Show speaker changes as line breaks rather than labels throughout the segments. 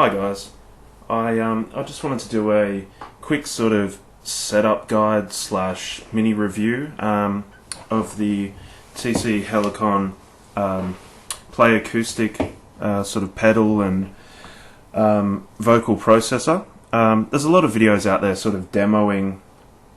Hi guys, I just wanted to do a quick sort of setup guide slash mini review of the TC Helicon Play Acoustic sort of pedal and vocal processor. There's a lot of videos out there sort of demoing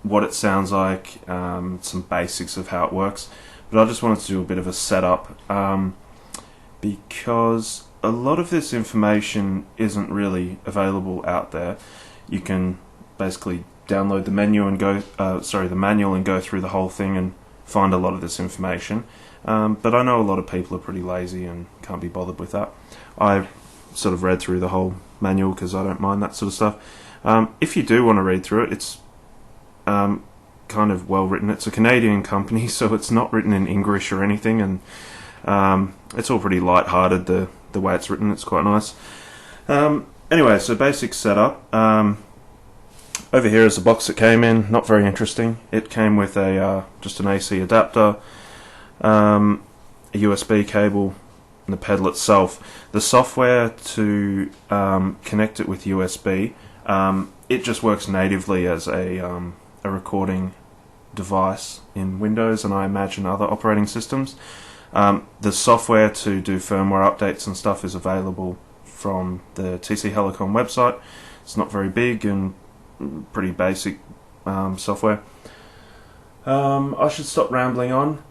what it sounds like, some basics of how it works, but I just wanted to do a bit of a setup because a lot of this information isn't really available out there. You can basically download the menu and go, the manual and go through the whole thing and find a lot of this information. But I know a lot of people are pretty lazy and can't be bothered with that. I sort of read through the whole manual because I don't mind that sort of stuff. If you do want to read through it, it's kind of well written. It's a Canadian company, so it's not written in English or anything, and it's all pretty light-hearted. The way it's written, it's quite nice. Anyway, so basic setup. Over here is the box it came in. Not very interesting. It came with a just an AC adapter, a USB cable, and the pedal itself. The software to connect it with USB, it just works natively as a recording device in Windows and I imagine other operating systems. The software to do firmware updates and stuff is available from the TC Helicon website. It's not very big and pretty basic software. I should stop rambling on.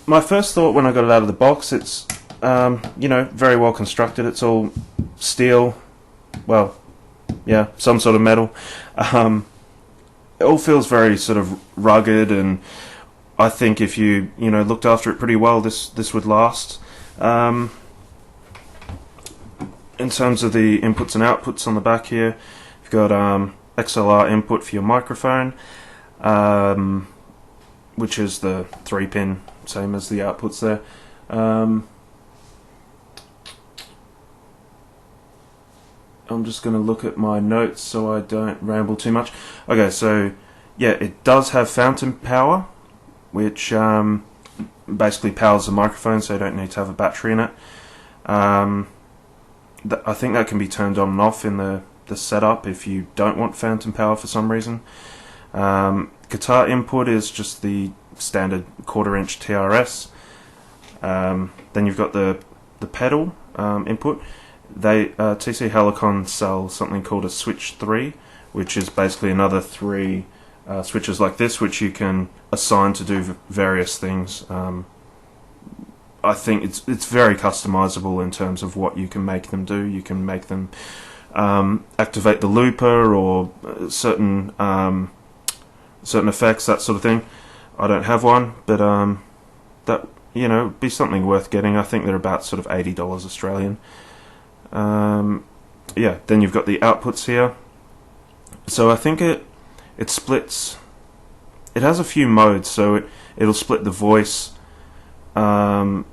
My first thought when I got it out of the box, it's very well constructed. It's all steel, well, yeah, some sort of metal. It all feels very sort of rugged, and I think if you looked after it pretty well, this would last. In terms of the inputs and outputs on the back here, you've got XLR input for your microphone, which is the 3-pin, same as the outputs there. I'm just going to look at my notes so I don't ramble too much. Okay, so yeah, it does have fountain power, which basically powers the microphone, so you don't need to have a battery in it. I think that can be turned on and off in the setup if you don't want phantom power for some reason. Guitar input is just the standard 1/4-inch TRS. Then you've got the pedal input. TC Helicon sell something called a Switch 3, which is basically another 3 switches like this, which you can assign to do various things. I think it's very customizable in terms of what you can make them do. You can make them activate the looper or certain effects, that sort of thing. I don't have one, but that would be something worth getting. I think they're about sort of $80 Australian. Yeah, then you've got the outputs here. So I think it splits. It has a few modes, so it'll split the voice on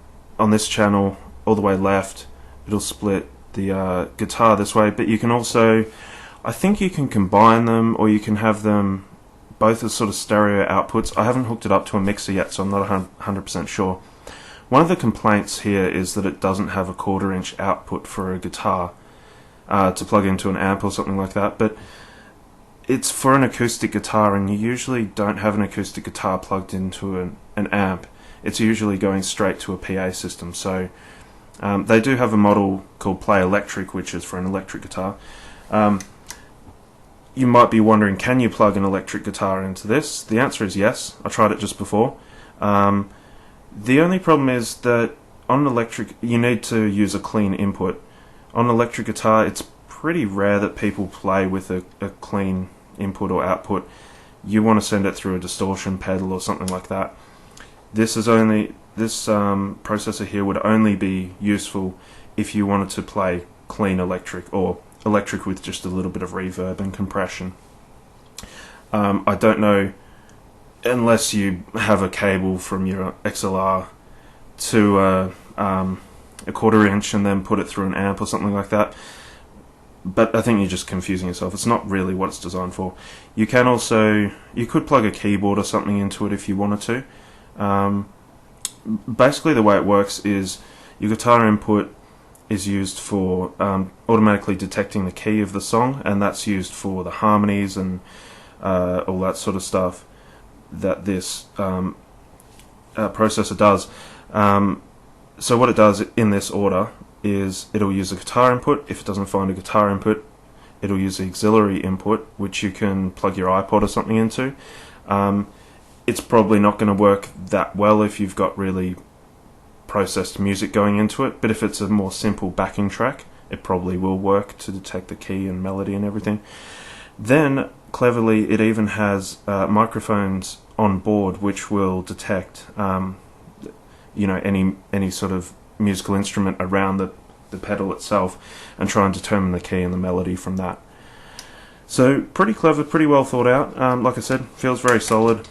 this channel all the way left. It'll split the guitar this way, but you can also, I think you can combine them, or you can have them both as sort of stereo outputs. I haven't hooked it up to a mixer yet, so I'm not 100% sure. One of the complaints here is that it doesn't have a 1/4-inch output for a guitar to plug into an amp or something like that, but it's for an acoustic guitar, and you usually don't have an acoustic guitar plugged into an amp. It's usually going straight to a PA system. So they do have a model called Play Electric, which is for an electric guitar. You might be wondering, can you plug an electric guitar into this? The answer is yes. I tried it just before. The only problem is that on an electric, you need to use a clean input. On an electric guitar, it's pretty rare that people play with a clean input or output. You want to send it through a distortion pedal or something like that. This processor here would only be useful if you wanted to play clean electric, or electric with just a little bit of reverb and compression. I don't know, unless you have a cable from your XLR to a 1/4-inch and then put it through an amp or something like that. But I think you're just confusing yourself. It's not really what it's designed for. You could plug a keyboard or something into it if you wanted to. Basically the way it works is your guitar input is used for automatically detecting the key of the song, and that's used for the harmonies and all that sort of stuff that this processor does. So what it does in this order is it'll use a guitar input. If it doesn't find a guitar input, it'll use the auxiliary input, which you can plug your iPod or something into. It's probably not going to work that well if you've got really processed music going into it, but if it's a more simple backing track, it probably will work to detect the key and melody and everything. Then, cleverly, it even has microphones on board which will detect any sort of musical instrument around the pedal itself and try and determine the key and the melody from that. So pretty clever, pretty well thought out. Like I said, feels very solid.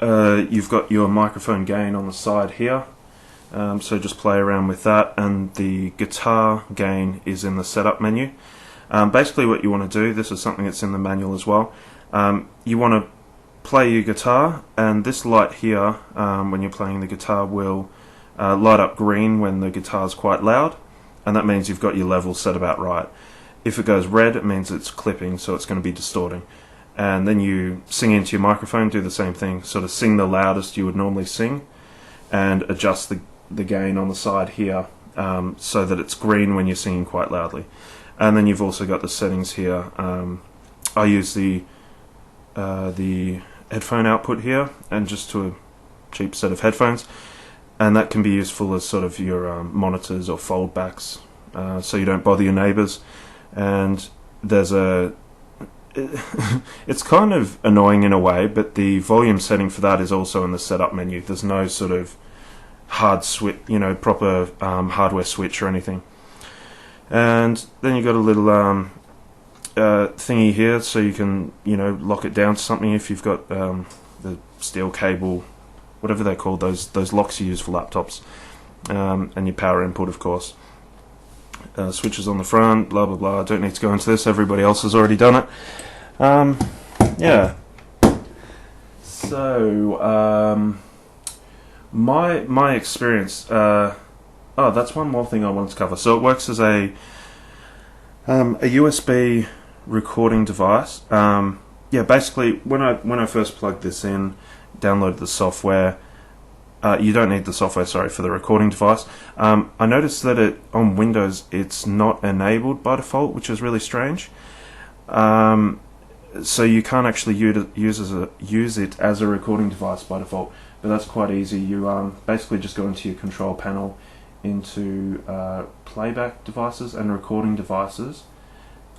You've got your microphone gain on the side here, so just play around with that, and the guitar gain is in the setup menu. Basically what you want to do, this is something that's in the manual as well, you want to play your guitar, and this light here, when you're playing the guitar, will light up green when the guitar's quite loud, and that means you've got your level set about right. If it goes red, it means it's clipping, so it's going to be distorting. And then you sing into your microphone, do the same thing, sort of sing the loudest you would normally sing, and adjust the gain on the side here so that it's green when you're singing quite loudly. And then you've also got the settings here. I use the headphone output here, and just to a cheap set of headphones, and that can be useful as sort of your monitors or foldbacks, so you don't bother your neighbours. And there's it's kind of annoying in a way, but the volume setting for that is also in the setup menu. There's no sort of hard switch, proper hardware switch or anything. And then you've got a little thingy here, so you can lock it down to something if you've got the steel cable, whatever they're called, those locks you use for laptops, and your power input, of course. Switches on the front, blah blah blah. I don't need to go into this, everybody else has already done it. Yeah. So my experience. That's one more thing I wanted to cover. So it works as a USB recording device. Basically, when I first plugged this in, downloaded the software. You don't need the software, for the recording device. I noticed that on Windows it's not enabled by default, which is really strange. So you can't actually use it as a recording device by default, but that's quite easy. You basically just go into your control panel, into playback devices and recording devices,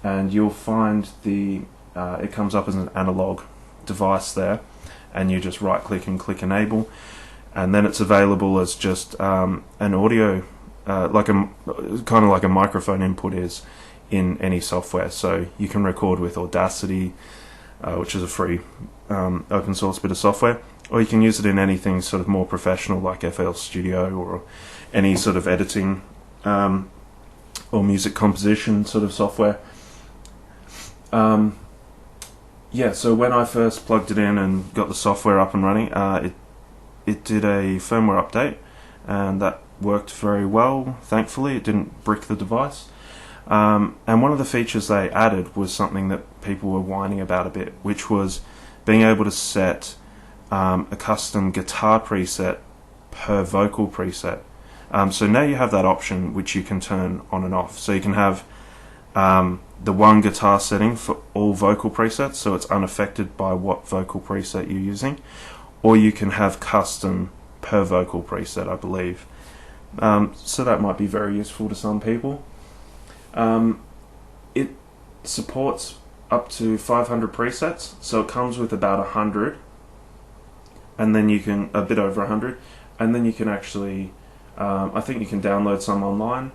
and you'll find it comes up as an analog device there, and you just right click and click enable. And then it's available as just an audio, kind of like a microphone input is in any software. So you can record with Audacity, which is a free open source bit of software, or you can use it in anything sort of more professional like FL Studio or any sort of editing or music composition sort of software. So when I first plugged it in and got the software up and running, it did a firmware update, and that worked very well. Thankfully, it didn't brick the device. And one of the features they added was something that people were whining about a bit, which was being able to set a custom guitar preset per vocal preset. So now you have that option, which you can turn on and off. So you can have the one guitar setting for all vocal presets, so it's unaffected by what vocal preset you're using. Or you can have custom per vocal preset, I believe. So that might be very useful to some people. It supports up to 500 presets, so it comes with about 100, and then you can, a bit over 100, and then you can actually, I think you can download some online,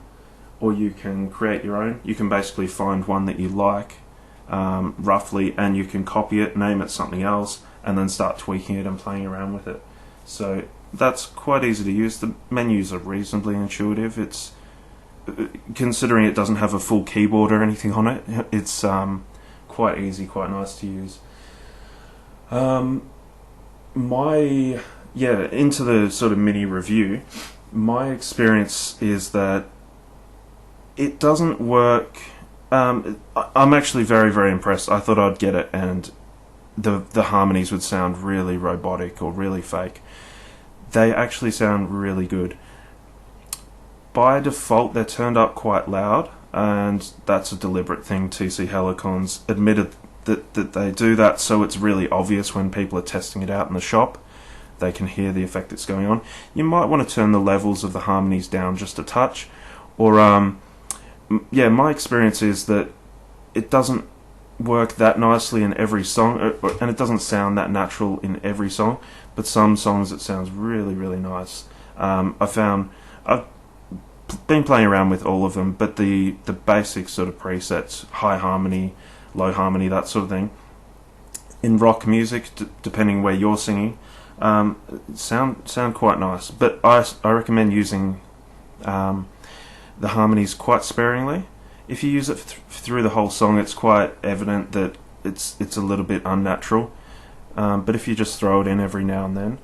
or you can create your own. You can basically find one that you like, roughly, and you can copy it, name it something else, and then start tweaking it and playing around with it. So that's quite easy to use. The menus are reasonably intuitive. It's, considering it doesn't have a full keyboard or anything on it, it's quite easy, quite nice to use. Into the sort of mini review. My experience is that it doesn't work. I'm actually very, very impressed. I thought I'd get it, and the harmonies would sound really robotic or really fake. They actually sound really good. By default, they're turned up quite loud, and that's a deliberate thing. TC Helicon's admitted that they do that, so it's really obvious when people are testing it out in the shop. They can hear the effect that's going on. You might want to turn the levels of the harmonies down just a touch, or yeah, my experience is that it doesn't work that nicely in every song, and it doesn't sound that natural in every song. But some songs it sounds really, really nice. I've been playing around with all of them, but the basic sort of presets, high harmony, low harmony, that sort of thing, in rock music, depending where you're singing, sound quite nice. But I recommend using the harmonies quite sparingly. If you use it through the whole song, it's quite evident that it's a little bit unnatural. But if you just throw it in every now and then,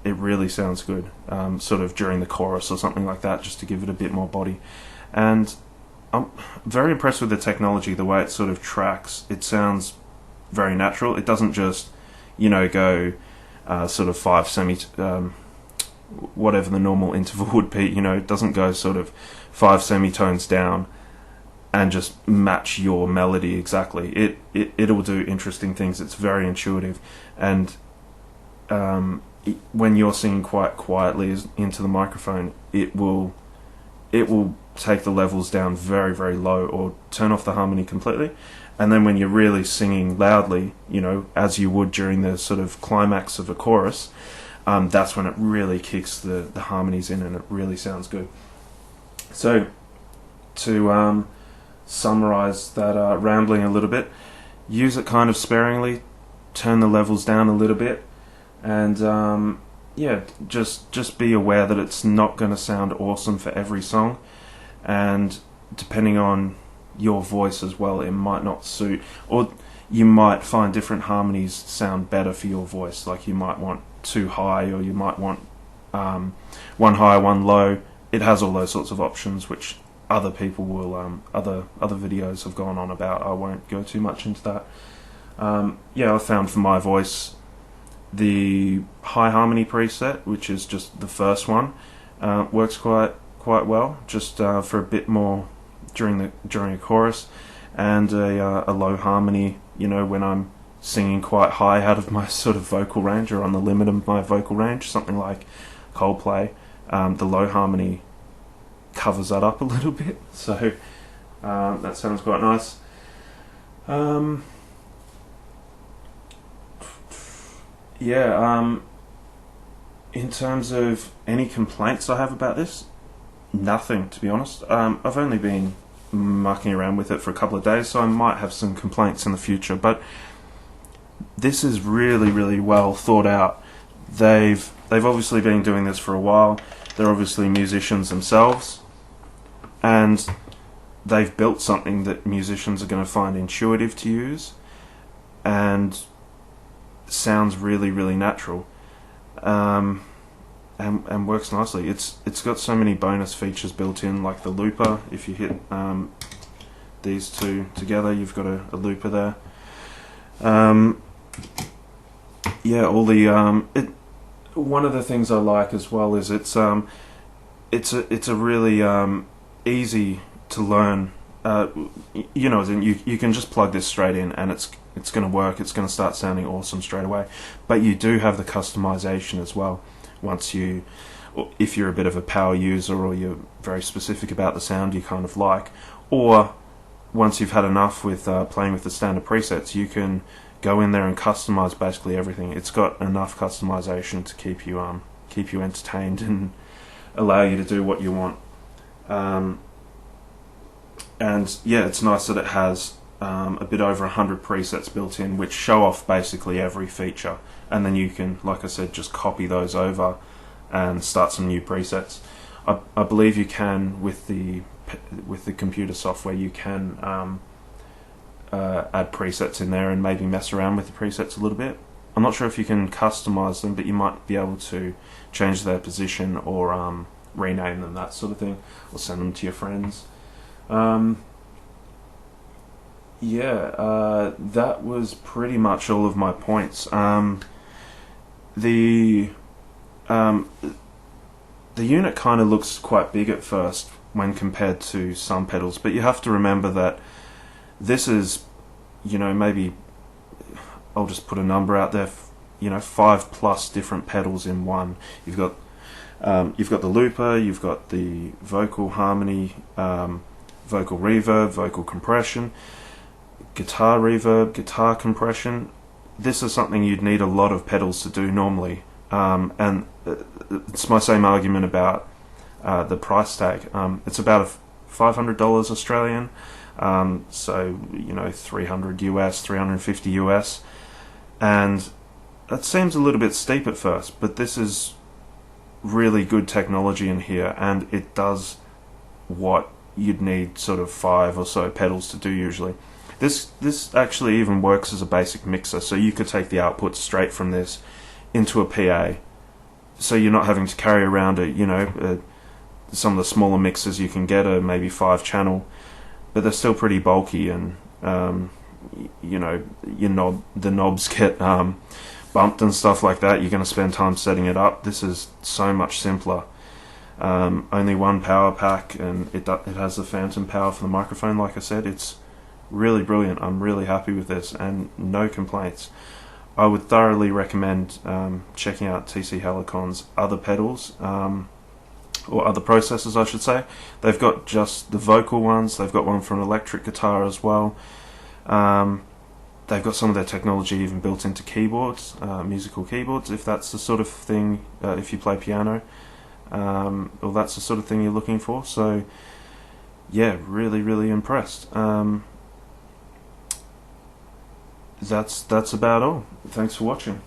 it really sounds good. Sort of during the chorus or something like that, just to give it a bit more body. And I'm very impressed with the technology, the way it sort of tracks. It sounds very natural. It doesn't just, go sort of 5 whatever the normal interval would be. It doesn't go sort of 5 semitones down and just match your melody exactly. It'll do interesting things. It's very intuitive, and when you're singing quite quietly into the microphone, it will take the levels down very, very low, or turn off the harmony completely. And then when you're really singing loudly, as you would during the sort of climax of a chorus, that's when it really kicks the harmonies in, and it really sounds good. So to summarize that rambling a little bit, use it kind of sparingly, turn the levels down a little bit, and just be aware that it's not going to sound awesome for every song, and depending on your voice as well, it might not suit, or you might find different harmonies sound better for your voice. Like you might want 2 high, or you might want 1 high, 1 low. It has all those sorts of options, which other people will other videos have gone on about. I won't go too much into that. I found for my voice the high harmony preset, which is just the first one, works quite well, just for a bit more during a chorus, and a low harmony, when I'm singing quite high out of my sort of vocal range, or on the limit of my vocal range, something like Coldplay. The low harmony covers that up a little bit, so that sounds quite nice. In terms of any complaints I have about this, nothing, to be honest. I've only been mucking around with it for a couple of days, so I might have some complaints in the future, but this is really, really well thought out. They've obviously been doing this for a while. They're obviously musicians themselves, and they've built something that musicians are going to find intuitive to use, and sounds really, really natural, and works nicely. It's got so many bonus features built in, like the looper. If you hit these two together, you've got a looper there. All the one of the things I like as well is it's a really easy to learn. As in you can just plug this straight in, and it's going to work. It's going to start sounding awesome straight away. But you do have the customization as well. If you're a bit of a power user, or you're very specific about the sound you kind of like, or once you've had enough with playing with the standard presets, you can go in there and customize basically everything. It's got enough customization to keep you entertained and allow you to do what you want. It's nice that it has a bit over 100 presets built in, which show off basically every feature, and then you can, like I said, just copy those over and start some new presets. I believe you can with the computer software. You can add presets in there and maybe mess around with the presets a little bit. I'm not sure if you can customize them, but you might be able to change their position or rename them, that sort of thing, or send them to your friends. That was pretty much all of my points. The unit kind of looks quite big at first when compared to some pedals, but you have to remember that this is, maybe, I'll just put a number out there, 5+ different pedals in one. You've got the looper, you've got the vocal harmony, vocal reverb, vocal compression, guitar reverb, guitar compression. This is something you'd need a lot of pedals to do normally, and it's my same argument about the price tag. It's about $500 Australian, so $300 US, $350 US, and that seems a little bit steep at first, but this is really good technology in here, and it does what you'd need sort of 5 or so pedals to do usually. This actually even works as a basic mixer, so you could take the output straight from this into a PA, so you're not having to carry around some of the smaller mixers you can get are maybe 5-channel, but they're still pretty bulky, and the knobs get bumped and stuff like that. You're going to spend time setting it up. This is so much simpler. Only one power pack, and it has the phantom power for the microphone. Like I said, it's really brilliant. I'm really happy with this, and no complaints. I would thoroughly recommend checking out TC Helicon's other pedals, or other processors I should say. They've got just the vocal ones, they've got one for an electric guitar as well. They've got some of their technology even built into keyboards, musical keyboards, if that's the sort of thing, if you play piano, or that's the sort of thing you're looking for. So yeah, really, really impressed. That's about all. Thanks for watching.